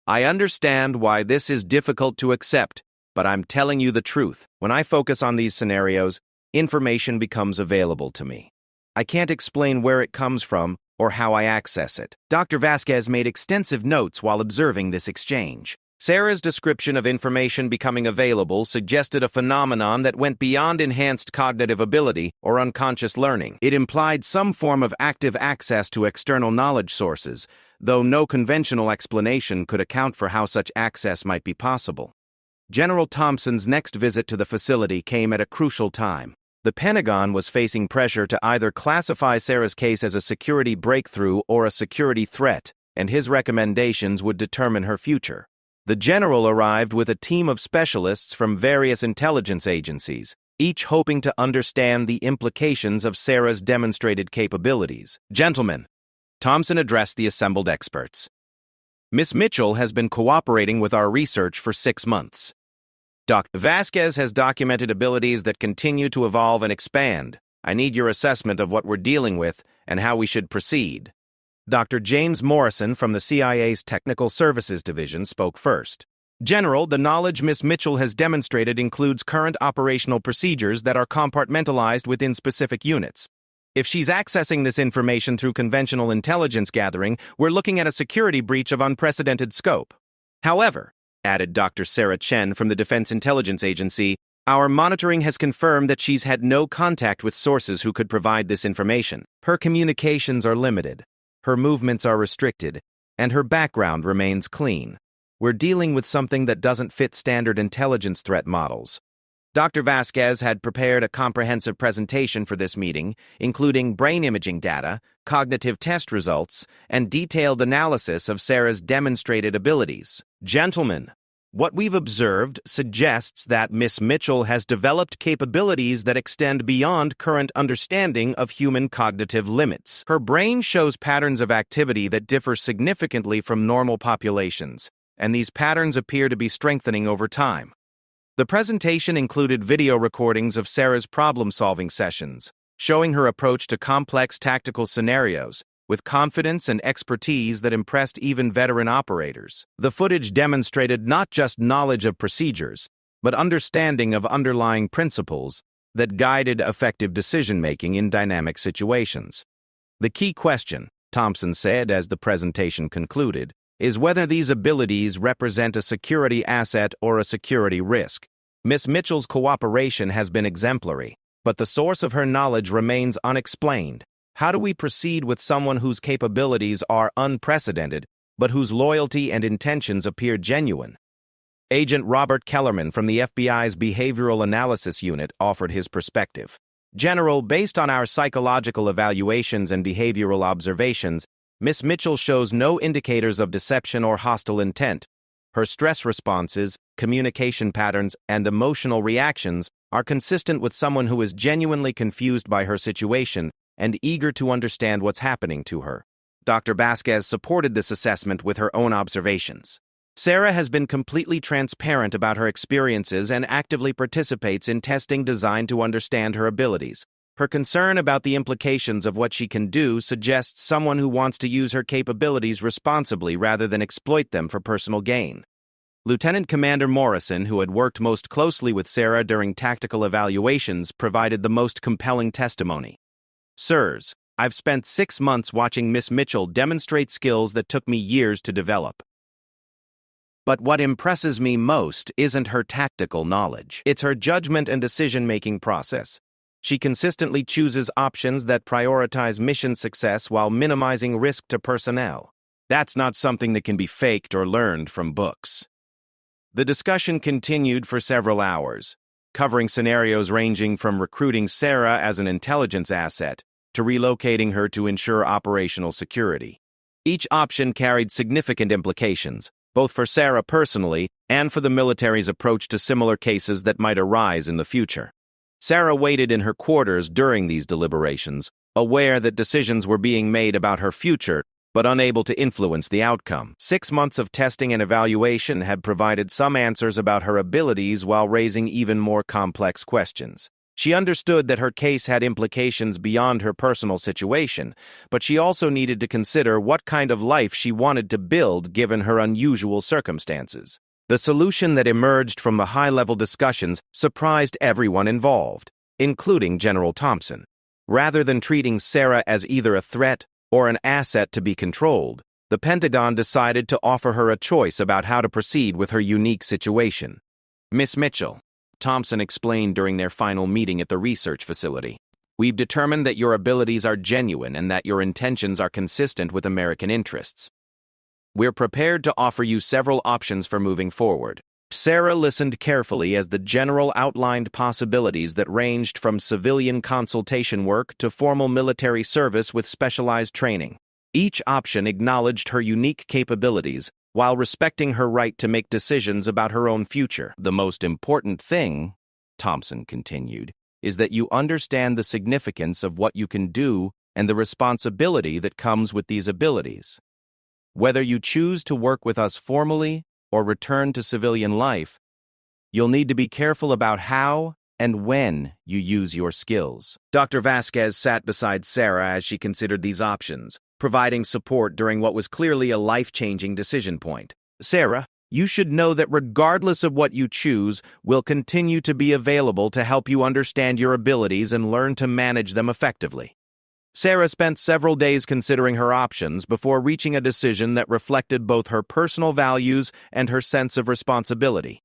I understand why this is difficult to accept, but I'm telling you the truth. When I focus on these scenarios, information becomes available to me. I can't explain where it comes from or how I access it. Dr. Vasquez made extensive notes while observing this exchange. Sarah's description of information becoming available suggested a phenomenon that went beyond enhanced cognitive ability or unconscious learning. It implied some form of active access to external knowledge sources, though no conventional explanation could account for how such access might be possible. General Thompson's next visit to the facility came at a crucial time. The Pentagon was facing pressure to either classify Sarah's case as a security breakthrough or a security threat, and his recommendations would determine her future. The general arrived with a team of specialists from various intelligence agencies, each hoping to understand the implications of Sarah's demonstrated capabilities. Gentlemen, Thompson addressed the assembled experts. Miss Mitchell has been cooperating with our research for 6 months. Dr. Vasquez has documented abilities that continue to evolve and expand. I need your assessment of what we're dealing with and how we should proceed. Dr. James Morrison from the CIA's Technical Services Division spoke first. General, the knowledge Miss Mitchell has demonstrated includes current operational procedures that are compartmentalized within specific units. If she's accessing this information through conventional intelligence gathering, we're looking at a security breach of unprecedented scope. However, added Dr. Sarah Chen from the Defense Intelligence Agency, our monitoring has confirmed that she's had no contact with sources who could provide this information. Her communications are limited, her movements are restricted, and her background remains clean. We're dealing with something that doesn't fit standard intelligence threat models. Dr. Vasquez had prepared a comprehensive presentation for this meeting, including brain imaging data, cognitive test results, and detailed analysis of Sarah's demonstrated abilities. Gentlemen, what we've observed suggests that Miss Mitchell has developed capabilities that extend beyond current understanding of human cognitive limits. Her brain shows patterns of activity that differ significantly from normal populations, and these patterns appear to be strengthening over time. The presentation included video recordings of Sarah's problem-solving sessions, showing her approach to complex tactical scenarios with confidence and expertise that impressed even veteran operators. The footage demonstrated not just knowledge of procedures, but understanding of underlying principles that guided effective decision-making in dynamic situations. The key question, Thompson said as the presentation concluded, is whether these abilities represent a security asset or a security risk. Miss Mitchell's cooperation has been exemplary, but the source of her knowledge remains unexplained. How do we proceed with someone whose capabilities are unprecedented, but whose loyalty and intentions appear genuine? Agent Robert Kellerman from the FBI's Behavioral Analysis Unit offered his perspective. General, based on our psychological evaluations and behavioral observations, Miss Mitchell shows no indicators of deception or hostile intent. Her stress responses, communication patterns, and emotional reactions are consistent with someone who is genuinely confused by her situation and eager to understand what's happening to her. Dr. Vasquez supported this assessment with her own observations. Sarah has been completely transparent about her experiences and actively participates in testing designed to understand her abilities. Her concern about the implications of what she can do suggests someone who wants to use her capabilities responsibly rather than exploit them for personal gain. Lieutenant Commander Morrison, who had worked most closely with Sarah during tactical evaluations, provided the most compelling testimony. Sirs, I've spent 6 months watching Miss Mitchell demonstrate skills that took me years to develop. But what impresses me most isn't her tactical knowledge. It's her judgment and decision-making process. She consistently chooses options that prioritize mission success while minimizing risk to personnel. That's not something that can be faked or learned from books. The discussion continued for several hours, covering scenarios ranging from recruiting Sarah as an intelligence asset to relocating her to ensure operational security. Each option carried significant implications, both for Sarah personally and for the military's approach to similar cases that might arise in the future. Sarah waited in her quarters during these deliberations, aware that decisions were being made about her future, but unable to influence the outcome. 6 months of testing and evaluation had provided some answers about her abilities while raising even more complex questions. She understood that her case had implications beyond her personal situation, but she also needed to consider what kind of life she wanted to build given her unusual circumstances. The solution that emerged from the high-level discussions surprised everyone involved, including General Thompson. Rather than treating Sarah as either a threat or an asset to be controlled, the Pentagon decided to offer her a choice about how to proceed with her unique situation. Miss Mitchell, Thompson explained during their final meeting at the research facility, we've determined that your abilities are genuine and that your intentions are consistent with American interests. We're prepared to offer you several options for moving forward. Sarah listened carefully as the general outlined possibilities that ranged from civilian consultation work to formal military service with specialized training. Each option acknowledged her unique capabilities while respecting her right to make decisions about her own future. The most important thing, Thompson continued, is that you understand the significance of what you can do and the responsibility that comes with these abilities. Whether you choose to work with us formally or return to civilian life, you'll need to be careful about how and when you use your skills. Dr. Vasquez sat beside Sarah as she considered these options, providing support during what was clearly a life-changing decision point. Sarah, you should know that regardless of what you choose, we'll continue to be available to help you understand your abilities and learn to manage them effectively. Sarah spent several days considering her options before reaching a decision that reflected both her personal values and her sense of responsibility.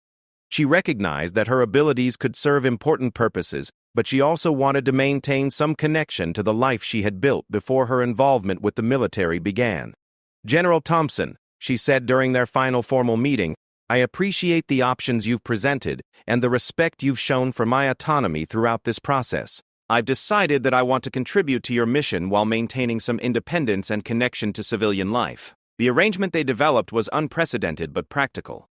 She recognized that her abilities could serve important purposes, but she also wanted to maintain some connection to the life she had built before her involvement with the military began. General Thompson, she said during their final formal meeting, I appreciate the options you've presented and the respect you've shown for my autonomy throughout this process. I've decided that I want to contribute to your mission while maintaining some independence and connection to civilian life. The arrangement they developed was unprecedented but practical.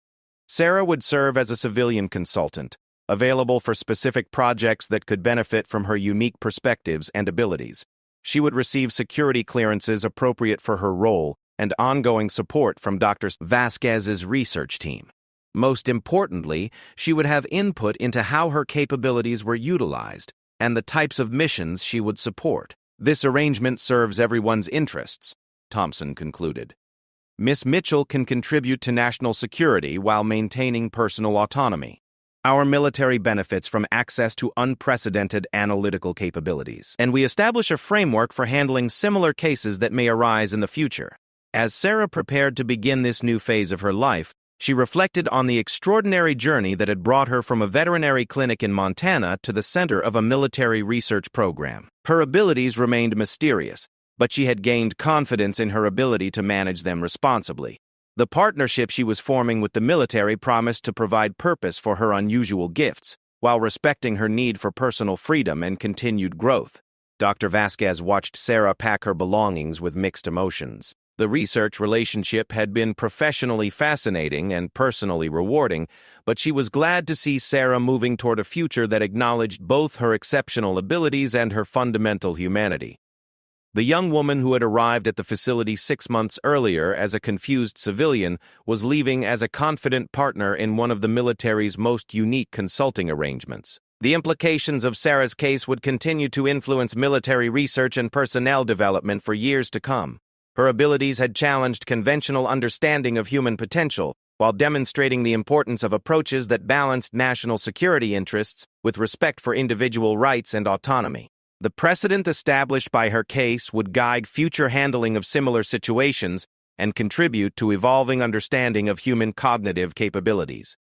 Sarah would serve as a civilian consultant, available for specific projects that could benefit from her unique perspectives and abilities. She would receive security clearances appropriate for her role and ongoing support from Dr. Vasquez's research team. Most importantly, she would have input into how her capabilities were utilized and the types of missions she would support. This arrangement serves everyone's interests, Thompson concluded. Miss Mitchell can contribute to national security while maintaining personal autonomy. Our military benefits from access to unprecedented analytical capabilities, and we establish a framework for handling similar cases that may arise in the future. As Sarah prepared to begin this new phase of her life, she reflected on the extraordinary journey that had brought her from a veterinary clinic in Montana to the center of a military research program. Her abilities remained mysterious, but she had gained confidence in her ability to manage them responsibly. The partnership she was forming with the military promised to provide purpose for her unusual gifts, while respecting her need for personal freedom and continued growth. Dr. Vasquez watched Sarah pack her belongings with mixed emotions. The research relationship had been professionally fascinating and personally rewarding, but she was glad to see Sarah moving toward a future that acknowledged both her exceptional abilities and her fundamental humanity. The young woman who had arrived at the facility 6 months earlier as a confused civilian was leaving as a confident partner in one of the military's most unique consulting arrangements. The implications of Sarah's case would continue to influence military research and personnel development for years to come. Her abilities had challenged conventional understanding of human potential, while demonstrating the importance of approaches that balanced national security interests with respect for individual rights and autonomy. The precedent established by her case would guide future handling of similar situations and contribute to evolving understanding of human cognitive capabilities.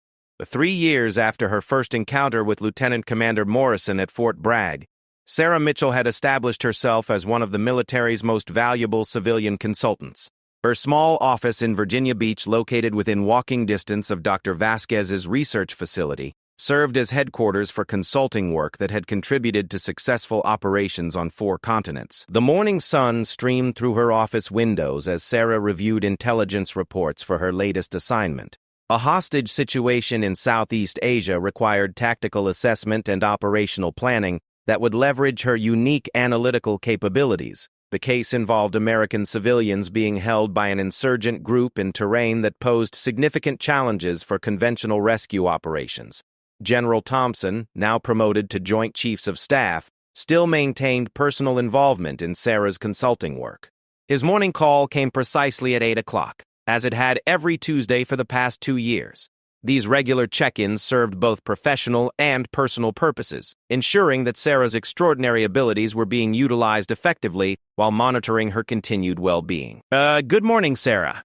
3 years after her first encounter with Lieutenant Commander Morrison at Fort Bragg, Sarah Mitchell had established herself as one of the military's most valuable civilian consultants. Her small office in Virginia Beach, located within walking distance of Dr. Vasquez's research facility, served as headquarters for consulting work that had contributed to successful operations on 4 continents. The morning sun streamed through her office windows as Sarah reviewed intelligence reports for her latest assignment. A hostage situation in Southeast Asia required tactical assessment and operational planning that would leverage her unique analytical capabilities. The case involved American civilians being held by an insurgent group in terrain that posed significant challenges for conventional rescue operations. General Thompson, now promoted to Joint Chiefs of Staff, still maintained personal involvement in Sarah's consulting work. His morning call came precisely at 8 o'clock, as it had every Tuesday for the past 2 years. These regular check-ins served both professional and personal purposes, ensuring that Sarah's extraordinary abilities were being utilized effectively while monitoring her continued well-being. Good morning, Sarah."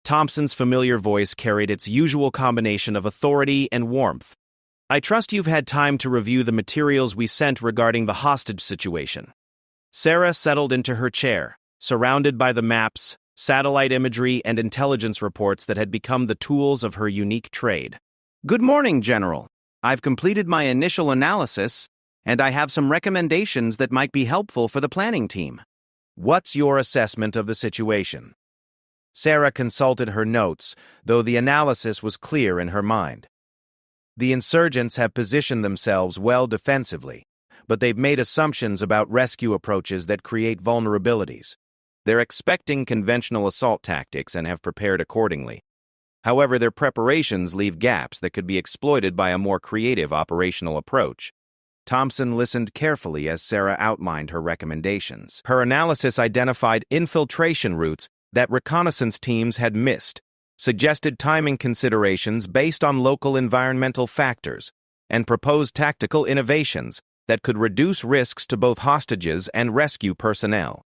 Thompson's familiar voice carried its usual combination of authority and warmth. "I trust you've had time to review the materials we sent regarding the hostage situation." Sarah settled into her chair, surrounded by the maps, satellite imagery, and intelligence reports that had become the tools of her unique trade. "Good morning, General. I've completed my initial analysis, and I have some recommendations that might be helpful for the planning team." "What's your assessment of the situation?" Sarah consulted her notes, though the analysis was clear in her mind. The insurgents have positioned themselves well defensively, but they've made assumptions about rescue approaches that create vulnerabilities. They're expecting conventional assault tactics and have prepared accordingly. However, their preparations leave gaps that could be exploited by a more creative operational approach. Thompson listened carefully as Sarah outlined her recommendations. Her analysis identified infiltration routes that reconnaissance teams had missed, suggested timing considerations based on local environmental factors, and proposed tactical innovations that could reduce risks to both hostages and rescue personnel.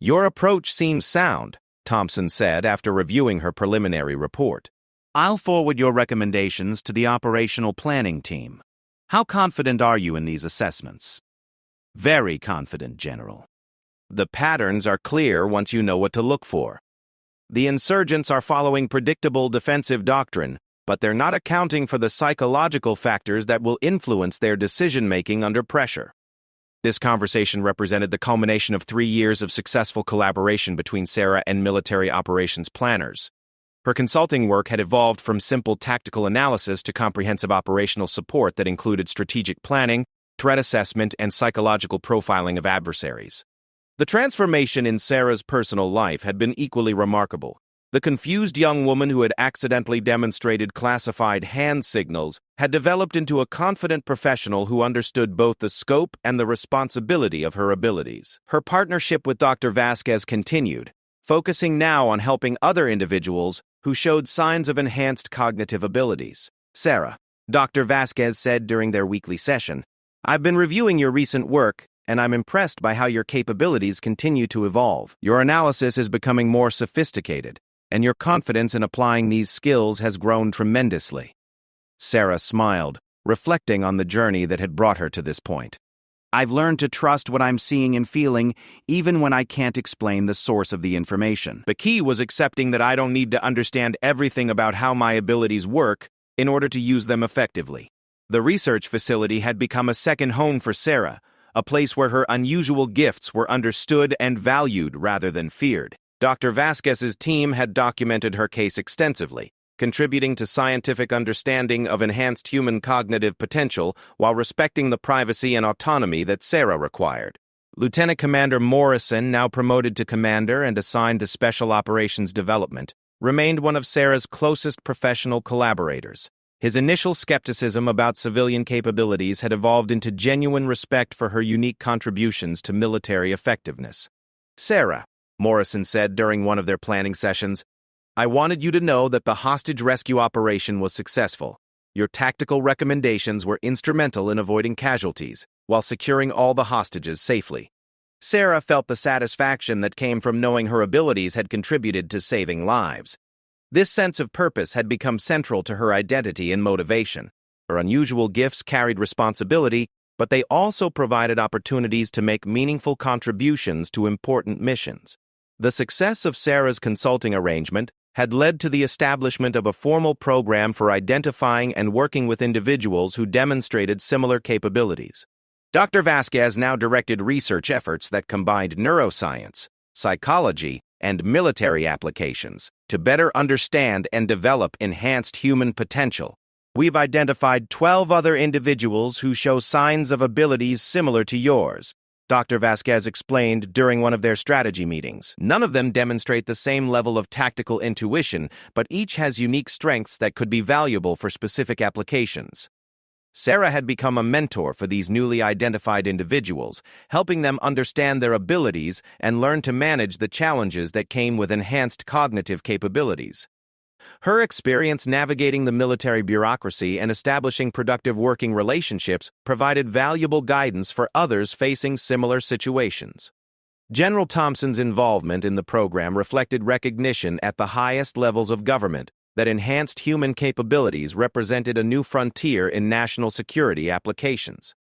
"Your approach seems sound," Thompson said after reviewing her preliminary report. "I'll forward your recommendations to the operational planning team. How confident are you in these assessments?" "Very confident, General. The patterns are clear once you know what to look for. The insurgents are following predictable defensive doctrine, but they're not accounting for the psychological factors that will influence their decision-making under pressure. This conversation represented the culmination of 3 years of successful collaboration between Sarah and military operations planners. Her consulting work had evolved from simple tactical analysis to comprehensive operational support that included strategic planning, threat assessment, and psychological profiling of adversaries. The transformation in Sarah's personal life had been equally remarkable. The confused young woman who had accidentally demonstrated classified hand signals had developed into a confident professional who understood both the scope and the responsibility of her abilities. Her partnership with Dr. Vasquez continued, focusing now on helping other individuals who showed signs of enhanced cognitive abilities. Sarah, Dr. Vasquez said during their weekly session, "I've been reviewing your recent work, and I'm impressed by how your capabilities continue to evolve. Your analysis is becoming more sophisticated, and your confidence in applying these skills has grown tremendously." Sarah smiled, reflecting on the journey that had brought her to this point. "I've learned to trust what I'm seeing and feeling, even when I can't explain the source of the information. The key was accepting that I don't need to understand everything about how my abilities work in order to use them effectively." The research facility had become a second home for Sarah, a place where her unusual gifts were understood and valued rather than feared. Dr. Vasquez's team had documented her case extensively, contributing to scientific understanding of enhanced human cognitive potential while respecting the privacy and autonomy that Sarah required. Lieutenant Commander Morrison, now promoted to commander and assigned to Special Operations Development, remained one of Sarah's closest professional collaborators. His initial skepticism about civilian capabilities had evolved into genuine respect for her unique contributions to military effectiveness. "Sarah," Morrison said during one of their planning sessions, "I wanted you to know that the hostage rescue operation was successful. Your tactical recommendations were instrumental in avoiding casualties, while securing all the hostages safely." Sarah felt the satisfaction that came from knowing her abilities had contributed to saving lives. This sense of purpose had become central to her identity and motivation. Her unusual gifts carried responsibility, but they also provided opportunities to make meaningful contributions to important missions. The success of Sarah's consulting arrangement had led to the establishment of a formal program for identifying and working with individuals who demonstrated similar capabilities. Dr. Vasquez now directed research efforts that combined neuroscience, psychology, and military applications to better understand and develop enhanced human potential. "We've identified 12 other individuals who show signs of abilities similar to yours," Dr. Vasquez explained during one of their strategy meetings. "None of them demonstrate the same level of tactical intuition, but each has unique strengths that could be valuable for specific applications." Sarah had become a mentor for these newly identified individuals, helping them understand their abilities and learn to manage the challenges that came with enhanced cognitive capabilities. Her experience navigating the military bureaucracy and establishing productive working relationships provided valuable guidance for others facing similar situations. General Thompson's involvement in the program reflected recognition at the highest levels of government that enhanced human capabilities represented a new frontier in national security applications.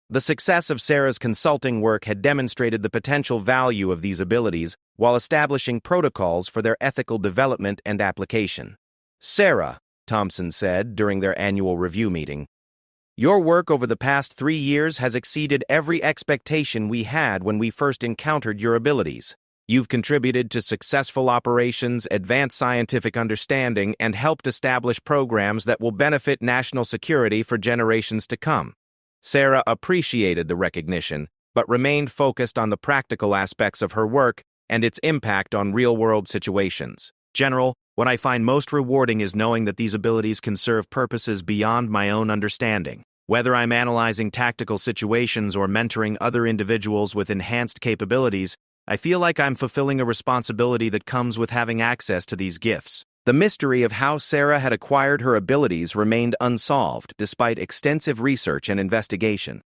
The success of Sarah's consulting work had demonstrated the potential value of these abilities while establishing protocols for their ethical development and application. "Sarah," Thompson said during their annual review meeting, "your work over the past 3 years has exceeded every expectation we had when we first encountered your abilities. You've contributed to successful operations, advanced scientific understanding, and helped establish programs that will benefit national security for generations to come." Sarah appreciated the recognition, but remained focused on the practical aspects of her work and its impact on real-world situations. "General, what I find most rewarding is knowing that these abilities can serve purposes beyond my own understanding. Whether I'm analyzing tactical situations or mentoring other individuals with enhanced capabilities, I feel like I'm fulfilling a responsibility that comes with having access to these gifts." The mystery of how Sarah had acquired her abilities remained unsolved despite extensive research and investigation.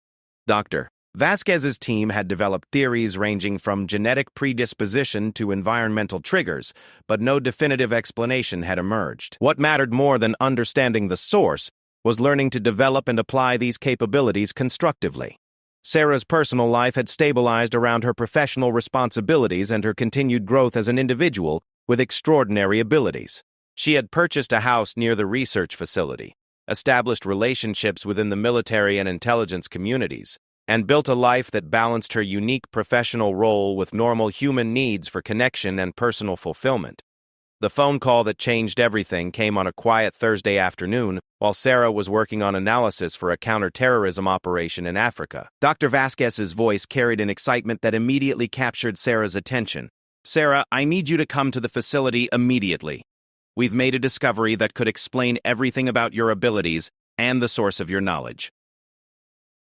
Dr. Vasquez's team had developed theories ranging from genetic predisposition to environmental triggers, but no definitive explanation had emerged. What mattered more than understanding the source was learning to develop and apply these capabilities constructively. Sarah's personal life had stabilized around her professional responsibilities and her continued growth as an individual with extraordinary abilities. She had purchased a house near the research facility, established relationships within the military and intelligence communities, and built a life that balanced her unique professional role with normal human needs for connection and personal fulfillment. The phone call that changed everything came on a quiet Thursday afternoon while Sarah was working on analysis for a counterterrorism operation in Africa. Dr. Vasquez's voice carried an excitement that immediately captured Sarah's attention. "Sarah, I need you to come to the facility immediately. We've made a discovery that could explain everything about your abilities and the source of your knowledge."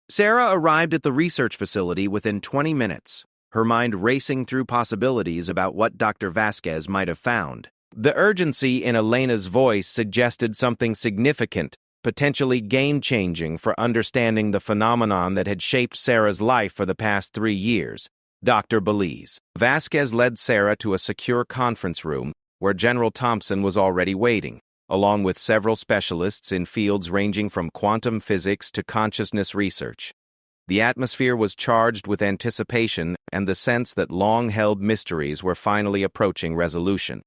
Sarah arrived at the research facility within 20 minutes, her mind racing through possibilities about what Dr. Vasquez might have found. The urgency in Elena's voice suggested something significant, potentially game-changing for understanding the phenomenon that had shaped Sarah's life for the past 3 years. Dr. Belize. Vasquez led Sarah to a secure conference room where General Thompson was already waiting, along with several specialists in fields ranging from quantum physics to consciousness research. The atmosphere was charged with anticipation and the sense that long-held mysteries were finally approaching resolution.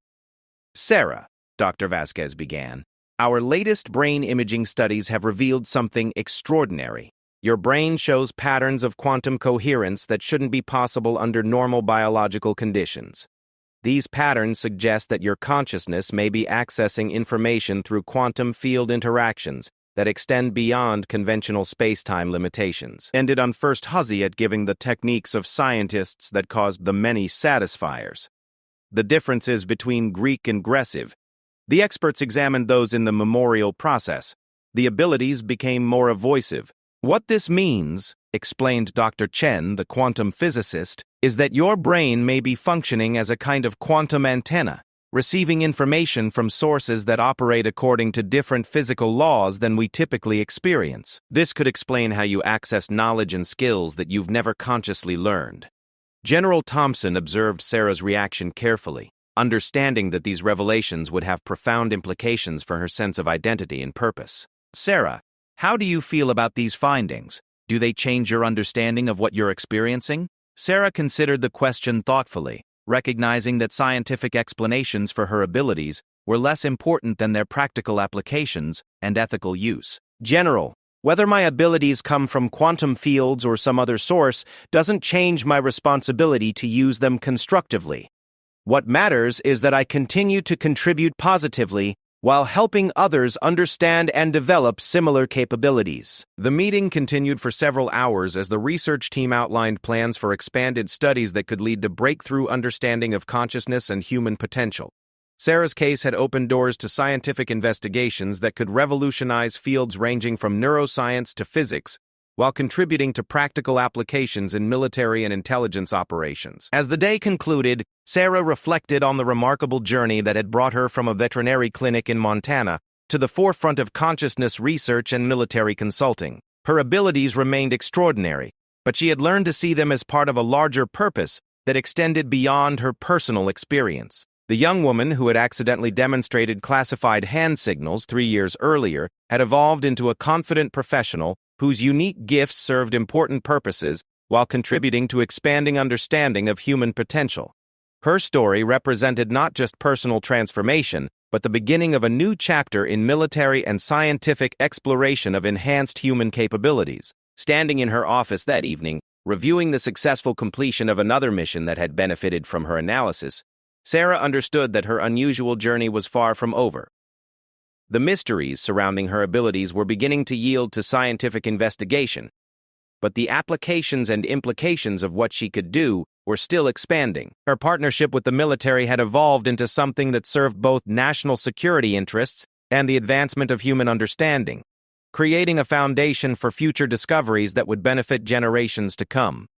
"Sarah," Dr. Vasquez began, "our latest brain imaging studies have revealed something extraordinary. Your brain shows patterns of quantum coherence that shouldn't be possible under normal biological conditions. These patterns suggest that your consciousness may be accessing information through quantum field interactions that extend beyond conventional space-time limitations." Ended on first Huzzy at giving the techniques of scientists that caused the many satisfiers. The differences between Greek and Grecive. The experts examined those in the memorial process. The abilities became more evasive. "What this means," explained Dr. Chen, the quantum physicist, "is that your brain may be functioning as a kind of quantum antenna, receiving information from sources that operate according to different physical laws than we typically experience. This could explain how you access knowledge and skills that you've never consciously learned." General Thompson observed Sarah's reaction carefully, understanding that these revelations would have profound implications for her sense of identity and purpose. "Sarah, how do you feel about these findings? Do they change your understanding of what you're experiencing?" Sarah considered the question thoughtfully, recognizing that scientific explanations for her abilities were less important than their practical applications and ethical use. "General, whether my abilities come from quantum fields or some other source doesn't change my responsibility to use them constructively. What matters is that I continue to contribute positively while helping others understand and develop similar capabilities." The meeting continued for several hours as the research team outlined plans for expanded studies that could lead to breakthrough understanding of consciousness and human potential. Sarah's case had opened doors to scientific investigations that could revolutionize fields ranging from neuroscience to physics, while contributing to practical applications in military and intelligence operations. As the day concluded, Sarah reflected on the remarkable journey that had brought her from a veterinary clinic in Montana to the forefront of consciousness research and military consulting. Her abilities remained extraordinary, but she had learned to see them as part of a larger purpose that extended beyond her personal experience. The young woman who had accidentally demonstrated classified hand signals 3 years earlier had evolved into a confident professional whose unique gifts served important purposes while contributing to expanding understanding of human potential. Her story represented not just personal transformation, but the beginning of a new chapter in military and scientific exploration of enhanced human capabilities. Standing in her office that evening, reviewing the successful completion of another mission that had benefited from her analysis, Sarah understood that her unusual journey was far from over. The mysteries surrounding her abilities were beginning to yield to scientific investigation, but the applications and implications of what she could do were still expanding. Her partnership with the military had evolved into something that served both national security interests and the advancement of human understanding, creating a foundation for future discoveries that would benefit generations to come.